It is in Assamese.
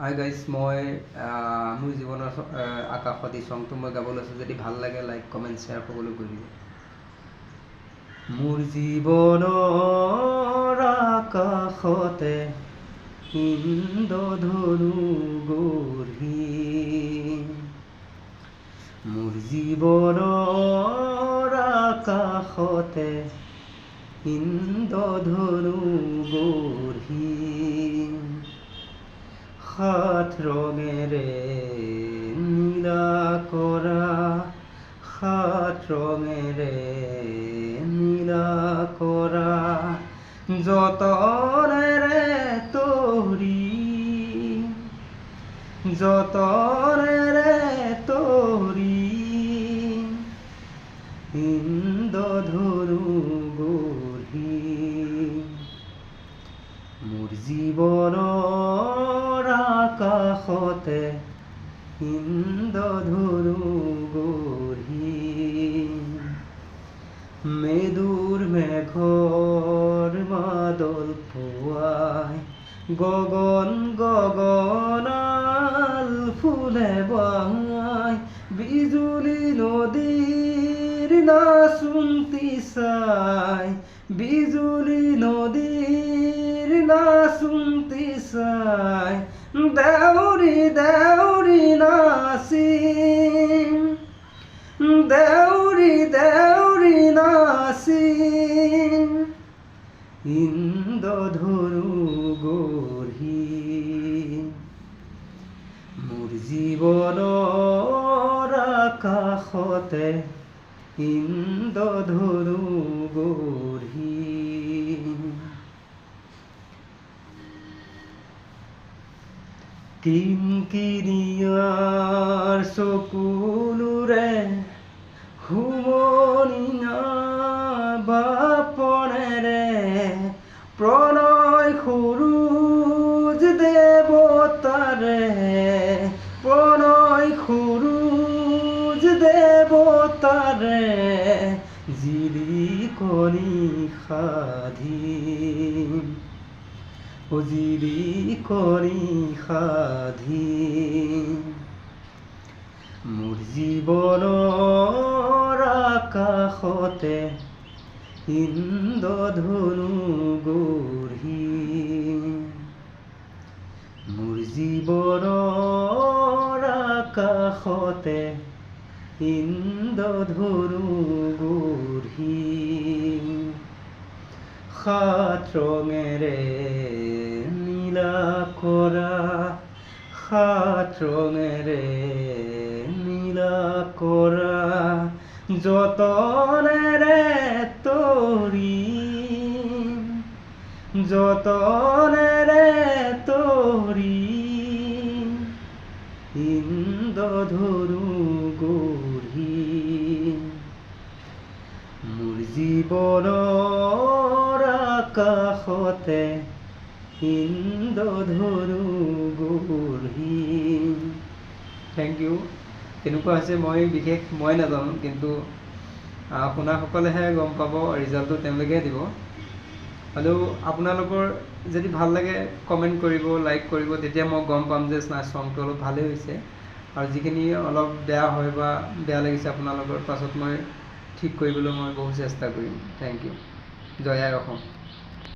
হাই গাইজ, মই মোৰ জীৱনৰ আকাশত এই চংটো মই গাব লৈছোঁ। যদি ভাল লাগে লাইক কমেণ্ট শ্বেয়াৰ সকলো কৰি দিব। মোৰ জীৱনৰ আকাশতে ইন্দ্ৰধনু গঢ়ি, মোৰ জীৱনৰ আকাশতে ইন্দ্ৰধনু গঢ়ি, সাত ৰঙেৰে নীলা কৰা, সাত ৰঙেৰে নীলা কৰা, যতনেৰে তৰি, যতনেৰে তৰি, ইন্দ্ৰধনু গঢ়ি, মোৰ জীৱনৰ আকাশতে ইন্দ্ৰধনু গঢ়ি, মেদুৰ মেঘৰ মাদল পুৱাই, গগন গগনাল ফুলে বাই, বিজুলী নদীৰ নাচুন্তি চাই, বিজুলী নদীৰ নাচুন্তি চাই, দেউৰী দেউৰী নাচি, দেউৰী দেউৰী নাচি, ইন্দ্ৰধনু গঢ়ি, মোৰ জীৱনৰ আকাশতে ইন্দ্ৰধনু গঢ়ি, কিংকিণীয়াৰ চকুলোৰে হুমনিয়া বাপনেৰে, প্ৰণয় সূৰুজ দেৱতাৰে, প্ৰণয় সূৰুজ দেৱতাৰে, জিলিকনি সাধি, জিলিকনি সাধি, মোৰ জীৱনৰ আকাশতে ইন্দ্ৰধনু গঢ়ি, মোৰ জীৱনৰ আকাশতে ইন্দ্ৰধনু গঢ়ি, সাত ৰঙেৰে নীলা কৰা, সাত ৰঙেৰে নীলা কৰা, যতনেৰে তৰি, যতনেৰে তৰি, ইন্দ্ৰধনু গঢ়ি, মোৰ জীৱনৰ আকাশতে ইন্দ্ৰধনু গঢ়ি। Thank you. কেনেকুৱা হৈছে বিশেষ মই নাজানো, কিন্তু শুনাসকলেহে গম পাব, ৰিজাল্টটো তেওঁলোকেহে দিব। হ'লেও আপোনালোকৰ যদি ভাল লাগে কমেণ্ট কৰিব, লাইক কৰিব, তেতিয়া মই গম পাম যে চংটো অলপ ভালেই হৈছে। আৰু যিখিনি অলপ বেয়া হয় বা বেয়া লাগিছে আপোনালোকৰ, পাছত মই ঠিক কৰিবলৈ মই বহু চেষ্টা কৰিম। Thank you. জয় আই অসম।